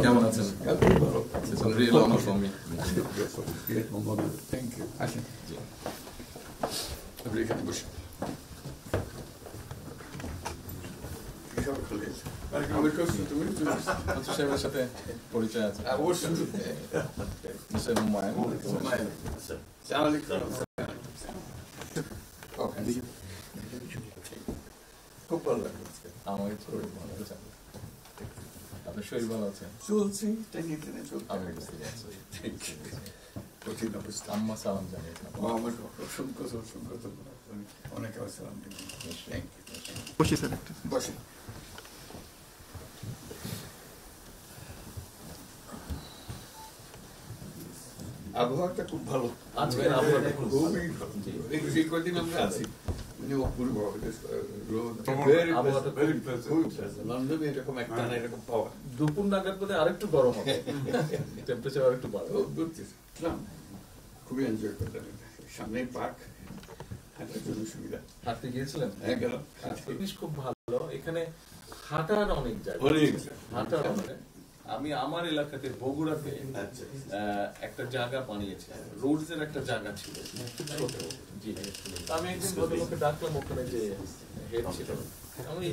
কেমন আছেন? Real honour for me. Thank you. আসেন আপনি এখানে বসে। সাহেবের সাথে পরিচয় আছে অবশ্যই। খুব ভালো লাগলো। আমাকে শরীর ভালো আছে। আপনার শরীর ভালো আছে? চলছে টেনে টেনে চলছে। আমি বুঝতে পারছি। কঠিন অবস্থা। আম্মা সালাম জানিয়ে আমার অসংখ্য অসংখ্য ধন্যবাদ। অনেক আসসালাম। Thank you. বসি স্যার একটা বসেন। আবহাওয়াটা খুব ভালো। আজকের আবহাওয়াটা খুব ভালো। খুবই ভালো। এই কদিন আমরা আছি অপূর্ব লন্ডনে এরকম একটা না এরকম পাওয়া। দুপুর নাগাদ বোধহয় আরেকটু গরম হবে, টেম্পারেচার আরেকটু বাড়বে। খুবই এনজয় করলাম। সামনে পার্ক, হাঁটার জন্য সুবিধা। হাঁটতে গিয়েছিলেন? হ্যাঁ গেলাম। জিনিস খুব ভালো, এখানে হাঁটার অনেক জায়গা, হাঁটার অনেক। আমি আমার এলাকাতে বগুড়াতে একটা জায়গা বানিয়েছি, রোডস এর একটা জায়গা ছিল ছোট। জি, আমি একদিন ভদ্রলোককে ডাকলাম, ওখানে যে হেড ছিল, আমি